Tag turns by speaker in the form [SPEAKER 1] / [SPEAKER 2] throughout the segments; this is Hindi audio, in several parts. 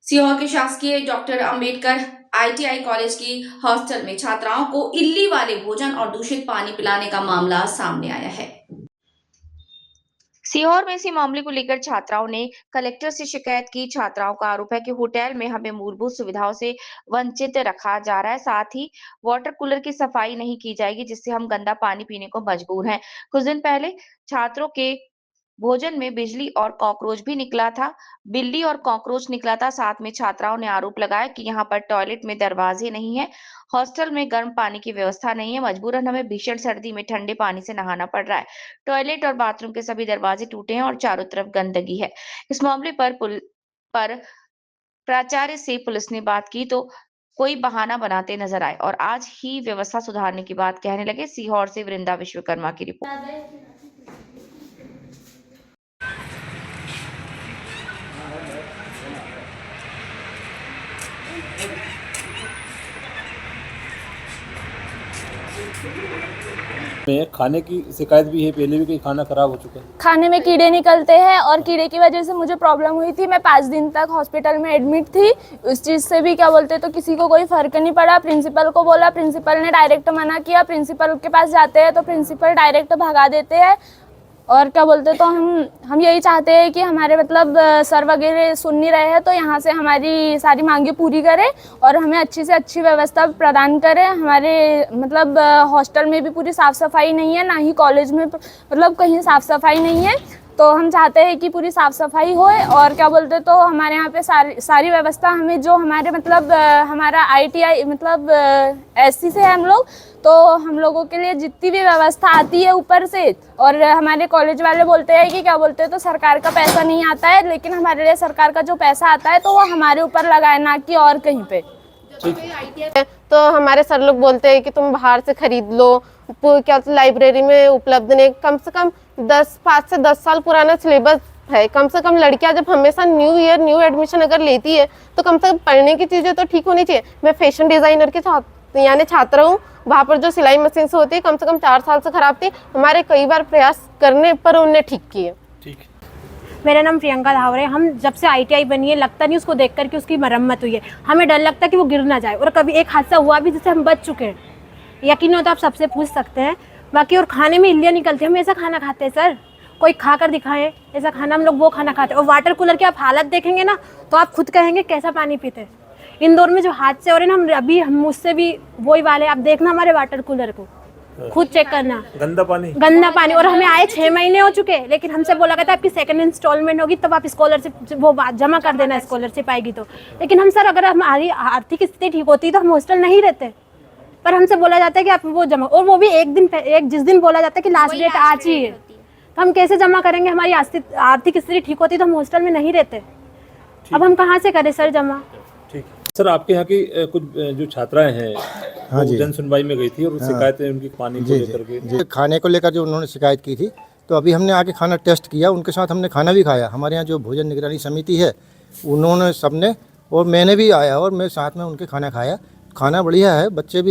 [SPEAKER 1] सीहोर के शासकीय डॉक्टर अंबेडकर आईटीआई कॉलेज की हॉस्टल में छात्राओं को इल्ली वाले भोजन और दूषित पानी पिलाने का मामला सामने आया है। सीहोर में इसी मामले को लेकर छात्राओं ने कलेक्टर से शिकायत की। छात्राओं का आरोप है कि होटल में हमें मूलभूत सुविधाओं से वंचित रखा जा रहा है, साथ ही वाटर कूलर की सफाई नहीं की जाएगी, जिससे हम गंदा पानी पीने को मजबूर हैं। कुछ दिन पहले छात्रों के भोजन में बिजली और कॉकरोच भी निकला था बिल्ली और कॉकरोच निकला था। साथ में छात्राओं ने आरोप लगाया कि यहाँ पर टॉयलेट में दरवाजे नहीं है, हॉस्टल में गर्म पानी की व्यवस्था नहीं है, मजबूरन हमें भीषण सर्दी में ठंडे पानी से नहाना पड़ रहा है। टॉयलेट और बाथरूम के सभी दरवाजे टूटे हैं और चारों तरफ गंदगी है। इस मामले पर प्राचार्य से पुलिस ने बात की तो कोई बहाना बनाते नजर आए और आज ही व्यवस्था सुधारने की बात कहने लगे। सीहोर से वृंदा विश्वकर्मा की रिपोर्ट।
[SPEAKER 2] में खाने की शिकायत भी है, पहले भी कई खाना खराब हो चुका है।
[SPEAKER 3] खाने में कीड़े निकलते हैं और कीड़े की वजह से मुझे प्रॉब्लम हुई थी। मैं 5 दिन तक हॉस्पिटल में एडमिट थी। उस चीज़ से भी क्या बोलते तो किसी को कोई फ़र्क नहीं पड़ा। प्रिंसिपल को बोला, प्रिंसिपल ने डायरेक्ट मना किया। प्रिंसिपल के पास जाते हैं तो प्रिंसिपल डायरेक्ट भगा देते हैं। और क्या बोलते तो हम यही चाहते हैं कि हमारे मतलब सर वगैरह सुन नहीं रहे हैं तो यहाँ से हमारी सारी मांगे पूरी करें और हमें अच्छी से अच्छी व्यवस्था प्रदान करें। हमारे मतलब हॉस्टल में भी पूरी साफ़ सफाई नहीं है, ना ही कॉलेज में मतलब कहीं साफ़ सफाई नहीं है। तो हम चाहते हैं कि पूरी साफ़ सफाई होए और क्या बोलते तो हमारे यहाँ पे सारी व्यवस्था हमें जो हमारे मतलब हमारा आईटीआई मतलब एससी से है हम लोग, तो हम लोगों के लिए जितनी भी व्यवस्था आती है ऊपर से। और हमारे कॉलेज वाले बोलते हैं कि क्या बोलते हैं तो सरकार का पैसा नहीं आता है, लेकिन हमारे लिए सरकार का जो पैसा आता है तो वो हमारे ऊपर लगाए, ना कि और कहीं पे।
[SPEAKER 4] तो हमारे सर लोग बोलते हैं कि तुम बाहर से खरीद लो, क्या लाइब्रेरी में उपलब्ध नहीं। कम से कम 5 से 10 साल पुराना सिलेबस है। कम से कम लड़कियां जब हमेशा न्यू ईयर न्यू एडमिशन अगर लेती है तो कम से कम पढ़ने की चीजें तो ठीक होनी चाहिए। मैं फैशन डिजाइनर के छात्र हूँ। वहाँ पर जो सिलाई मशीन से होती है कम से कम 4 साल से खराब थी। हमारे कई बार प्रयास करने पर उन्हें ठीक किए।
[SPEAKER 5] मेरा नाम प्रियंका धावरे। हम जब से आईटीआई बनी है लगता नहीं उसको देखकर कि उसकी मरम्मत हुई है। हमें डर लगता है कि वो गिर ना जाए, और कभी एक हादसा हुआ भी जिससे हम बच चुके हैं। यकीन हो तो आप सबसे पूछ सकते हैं। बाकी और खाने में इल्लियाँ निकलती है, हम ऐसा खाना खाते हैं सर? कोई खा कर दिखाएं ऐसा खाना, हम लोग वो खाना खाते हैं। और वाटर कूलर की आप हालत देखेंगे ना तो आप खुद कहेंगे कैसा पानी पीते हैं। इंदौर में जो हादसे हो रहे हैं ना, हम मुझसे भी वही वाले, आप देखना हमारे वाटर कूलर को, खुद चेक करना। गंदा पानी। और हमें आए 6 महीने हो चुके हैं, लेकिन हमसे बोला गया था आपकी सेकंड इंस्टॉलमेंट होगी तब आप स्कॉलरशिप वो जमा कर देना, स्कॉलरशिप आएगी तो। लेकिन हम सर अगर हमारी आर्थिक स्थिति ठीक होती तो हम हॉस्टल नहीं रहते, पर हमसे बोला जाता है कि आप वो जमा, और वो भी जिस दिन बोला जाता है कि लास्ट डेट आज ही है, तो हम कैसे जमा करेंगे? हमारी आर्थिक स्थिति ठीक होती तो हम हॉस्टल में नहीं रहते। अब हम कहाँ से करें सर जमा?
[SPEAKER 2] ठीक सर, आपके यहाँ की कुछ जो छात्राएं हैं,
[SPEAKER 6] हाँ जी,
[SPEAKER 2] जन सुनवाई में गई थी और शिकायतें उनकी पानी को लेकर के।
[SPEAKER 6] खाने को लेकर जो उन्होंने शिकायत की थी, तो अभी हमने आके खाना टेस्ट किया, उनके साथ हमने खाना भी खाया। हमारे यहाँ जो भोजन निगरानी समिति है उन्होंने सबने, और मैंने भी आया और मैं साथ में उनके खाना खाया। खाना बढ़िया है।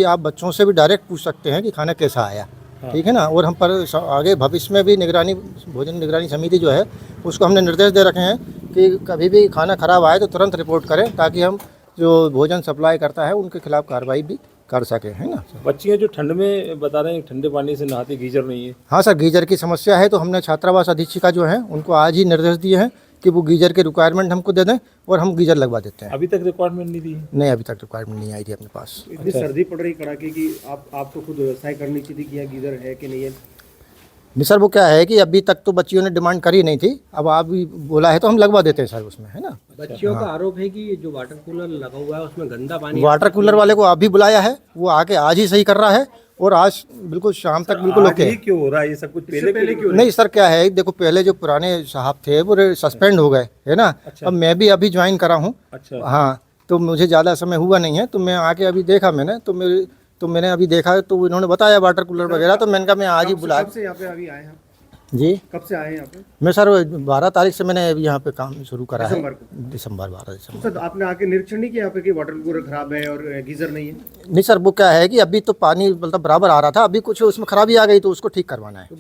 [SPEAKER 6] आप बच्चों से भी डायरेक्ट पूछ सकते हैं कि खाना कैसा आया। हाँ। ठीक है ना। और हम पर आगे भविष्य में भी भोजन निगरानी समिति जो है उसको हमने निर्देश दे रखे हैं कि कभी भी खाना खराब आए तो तुरंत रिपोर्ट करें, ताकि हम जो भोजन सप्लाई करता है उनके खिलाफ कार्रवाई भी कर सके, है ना।
[SPEAKER 2] बच्चियाँ जो ठंड में बता रहे हैं ठंडे पानी से नहाती, गीजर नहीं है।
[SPEAKER 6] हाँ सर, गीजर की समस्या है, तो हमने छात्रावास अधीक्षिका जो है उनको आज ही निर्देश दिए हैं कि वो गीजर के रिक्वायरमेंट हमको दे दें और हम गीजर लगवा देते हैं।
[SPEAKER 2] अभी तक रिक्वायरमेंट नहीं दी?
[SPEAKER 6] नहीं, अभी तक रिक्वायरमेंट नहीं आई थी अपने पास।
[SPEAKER 7] इतनी सर्दी पड़ रही कड़ाके की, आपको खुद व्यवसाय करनी चाहिए कि यहाँ गीजर है कि नहीं है?
[SPEAKER 6] नहीं सर, वो क्या है कि अभी तक तो बच्चियों ने डिमांड करी नहीं थी, अब आप भी बोला है तो हम लगवा देते हैं सर उसमें, है ना।
[SPEAKER 7] बच्चियों का आरोप है कि जो वाटर कूलर लगा हुआ है उसमें गंदा पानी।
[SPEAKER 6] वाटर कूलर वाले को आप भी बुलाया है, वो आके आज ही सही कर रहा है और आज बिल्कुल शाम तक बिल्कुल ओके है।
[SPEAKER 2] क्यों हो रहा है ये सब कुछ? पहले क्यों
[SPEAKER 6] नहीं सर, क्या है देखो, पहले जो पुराने साहब थे वो सस्पेंड हो गए, है ना।
[SPEAKER 2] अच्छा।
[SPEAKER 6] अब मैं भी अभी ज्वाइन करा हूँ।
[SPEAKER 2] अच्छा।
[SPEAKER 6] हाँ, तो मुझे ज़्यादा समय हुआ नहीं है, तो मैं आके अभी देखा मैंने, तो मैंने अभी देखा तो इन्होंने बताया वाटर कूलर वगैरह, तो मैंने कहा मैं आज ही बुला।
[SPEAKER 7] से यहाँ पे अभी आए हैं?
[SPEAKER 6] जी
[SPEAKER 7] कब से आए हैं यहाँ पे?
[SPEAKER 6] मैं सर 12 तारीख से मैंने अभी यहाँ पे काम शुरू करा है।
[SPEAKER 7] दिसंबर को?
[SPEAKER 6] दिसंबर 12 दिसंबर।
[SPEAKER 7] सर आपने आके निरीक्षण नहीं किया यहाँ पे कि वाटर कूलर खराब है और गीजर नहीं है?
[SPEAKER 6] नहीं सर, वो क्या है कि अभी तो पानी मतलब बराबर आ रहा था, अभी कुछ उसमें खराबी आ गई तो उसको ठीक करवाना है।
[SPEAKER 8] तो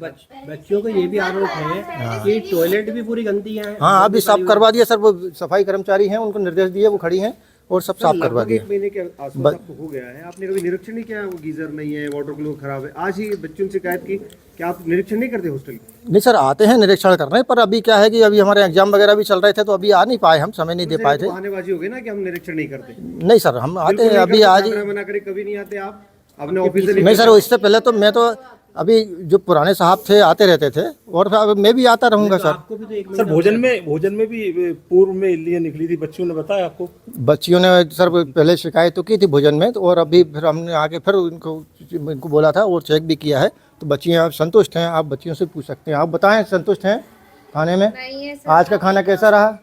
[SPEAKER 8] बच्चियों को ये भी आरोप है कि टॉयलेट भी पूरी गंदी है।
[SPEAKER 6] हाँ, अभी साफ करवा दिया सर, वो सफाई कर्मचारी हैं, उनको निर्देश दिए, वो खड़ी हैं और सब साफ करवा
[SPEAKER 7] लगभग
[SPEAKER 6] दिया।
[SPEAKER 7] 1 महीने के आसपास आपको हो गया है, आपने कभी निरीक्षण नहीं किया? वो गीजर नहीं है, वाटर कूलर खराब है, आज ही बच्चों से शिकायत की, क्या आप निरीक्षण नहीं करते हॉस्टल?
[SPEAKER 6] नहीं सर, आते हैं निरीक्षण करने, पर अभी क्या है कि अभी हमारे एग्जाम वगैरह भी चल रहे थे तो अभी आ नहीं पाए, हम समय नहीं दे पाए थे।
[SPEAKER 7] बहानेबाजी हो गई ना कि हम निरीक्षण नहीं करते।
[SPEAKER 6] नहीं सर, हम आते हैं अभी आज ही।
[SPEAKER 7] मना करे कभी नहीं आते आप अपने ऑफिस से?
[SPEAKER 6] नहीं सर, इससे पहले तो मैं तो अभी जो पुराने साहब थे आते रहते थे और अब मैं भी आता रहूँगा सर।
[SPEAKER 8] आपको भी तो एक
[SPEAKER 2] सर भोजन में भी पूर्व में इल्लियाँ निकली थी, बच्चियों ने बताया आपको?
[SPEAKER 6] बच्चियों ने सर पहले शिकायत तो की थी भोजन में, तो और अभी फिर हमने आके फिर इनको बोला था और चेक भी किया है, तो बच्चियाँ संतुष्ट हैं। आप बच्चियों से पूछ सकते हैं, आप बताएं संतुष्ट हैं खाने में? आज का खाना कैसा रहा?